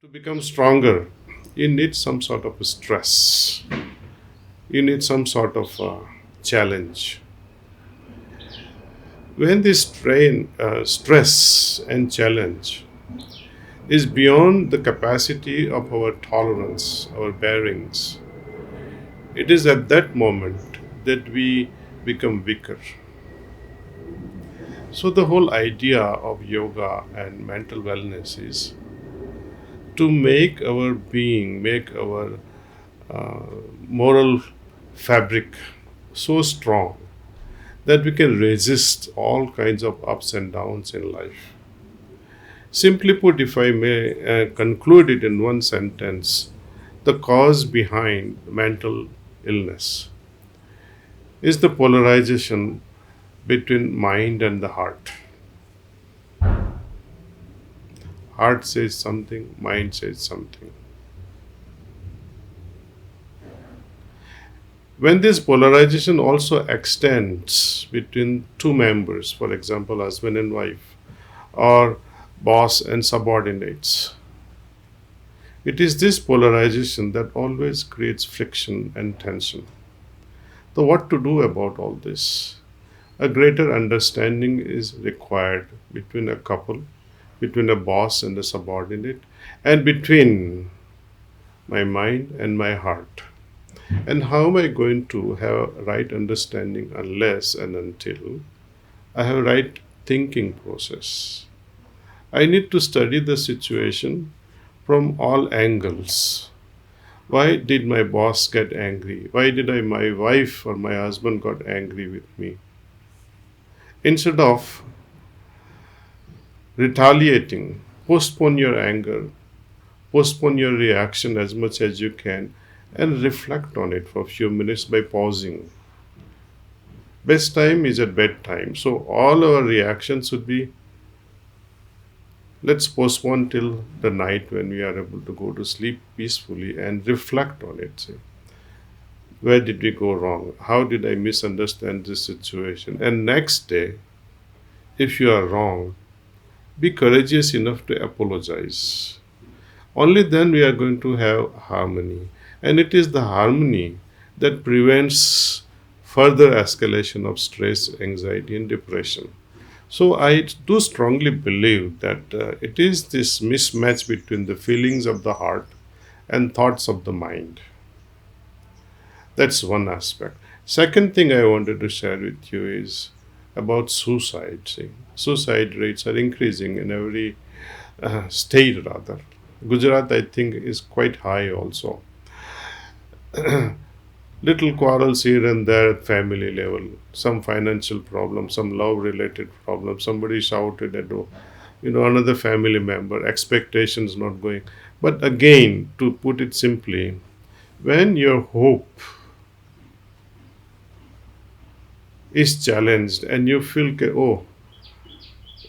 To become stronger, you need some sort of a stress. You need some sort of a challenge. When this stress and challenge is beyond the capacity of our tolerance, our bearings, it is at that moment that we become weaker. So the whole idea of yoga and mental wellness is to make our being, make our moral fabric so strong that we can resist all kinds of ups and downs in life. Simply put, if I may conclude it in one sentence, the cause behind mental illness is the polarization between mind and the heart. Heart says something, mind says something. When this polarization also extends between two members, for example, husband and wife, or boss and subordinates, it is this polarization that always creates friction and tension. So what to do about all this? A greater understanding is required between a couple, between a boss and a subordinate, and between my mind and my heart. And how am I going to have right understanding unless and until I have right thinking process? I need to study the situation from all angles. Why did my boss get angry? Why did my wife or my husband got angry with me? Instead of retaliating, postpone your anger, postpone your reaction as much as you can, and reflect on it for a few minutes by pausing. Best time is at bedtime. So all our reactions should be, let's postpone till the night when we are able to go to sleep peacefully and reflect on it. Say, where did we go wrong? How did I misunderstand this situation? And next day, if you are wrong, be courageous enough to apologize. Only then we are going to have harmony. And it is the harmony that prevents further escalation of stress, anxiety, and depression. So I do strongly believe that it is this mismatch between the feelings of the heart and thoughts of the mind. That's one aspect. Second thing I wanted to share with you is about suicide. See, suicide rates are increasing in every state rather. Gujarat, I think, is quite high also. Little quarrels here and there at family level, some financial problem, some love-related problem, somebody shouted at another family member, expectations not going. But again, to put it simply, when your hope is challenged and you feel, oh,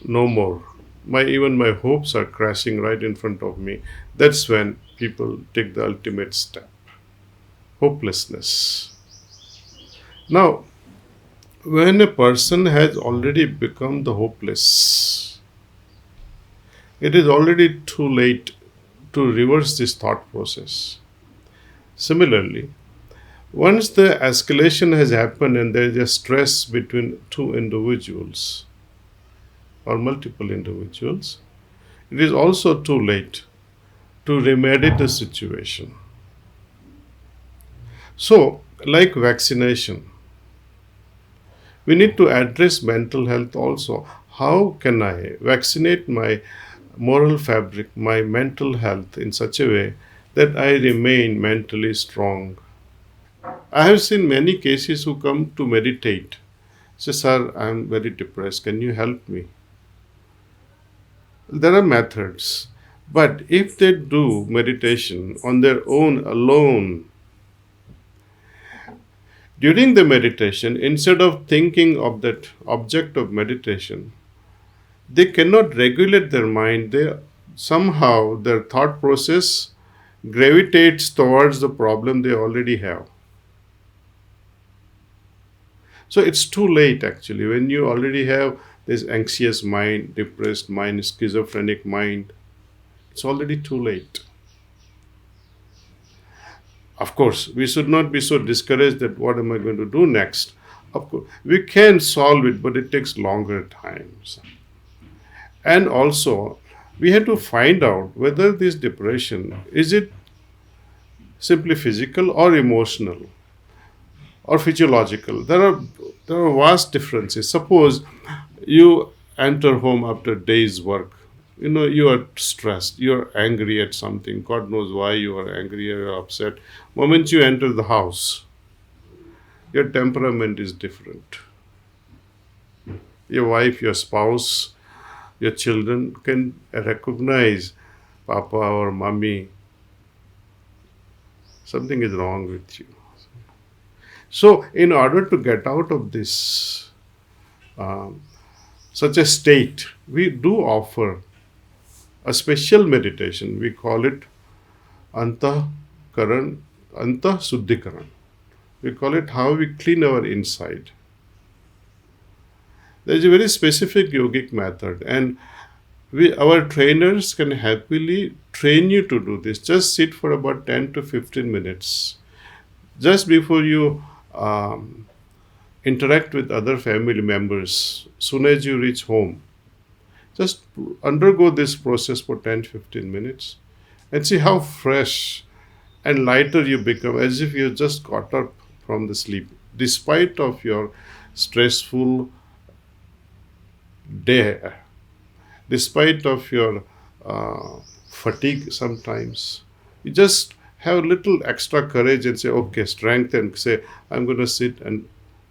no more. Even my hopes are crashing right in front of me. That's when people take the ultimate step. Hopelessness. Now, when a person has already become the hopeless, it is already too late to reverse this thought process. Similarly, once the escalation has happened and there is a stress between two individuals or multiple individuals, it is also too late to remedy the situation. So, like vaccination, we need to address mental health also. How can I vaccinate my moral fabric, my mental health in such a way that I remain mentally strong? I have seen many cases who come to meditate. Say, sir, I am very depressed. Can you help me? There are methods. But if they do meditation on their own alone, during the meditation, instead of thinking of that object of meditation, they cannot regulate their mind. Somehow their thought process gravitates towards the problem they already have. So it's too late actually. When you already have this anxious mind, depressed mind, schizophrenic mind, it's already too late. Of course, we should not be so discouraged that what am I going to do next? Of course, we can solve it, but it takes longer times. And also, we have to find out whether this depression, is it simply physical or emotional or physiological? There are vast differences. Suppose you enter home after a day's work. You are stressed, you are angry at something. God knows why you are angry or upset. Moment you enter the house, your temperament is different. Your wife, your spouse, your children can recognize Papa or Mommy. Something is wrong with you. So, in order to get out of this, such a state, we do offer a special meditation. We call it Anta Suddhikaran. We call it how we clean our inside. There is a very specific yogic method, and our trainers can happily train you to do this. Just sit for about 10 to 15 minutes. Just before you interact with other family members, soon as you reach home, just undergo this process for 10-15 minutes and see how fresh and lighter you become, as if you just got up from the sleep, despite of your stressful day, despite of your fatigue sometimes. You just have a little extra courage and say, okay, strength, and say, I'm going to sit and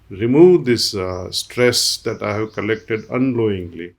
remove this stress that I have collected unknowingly.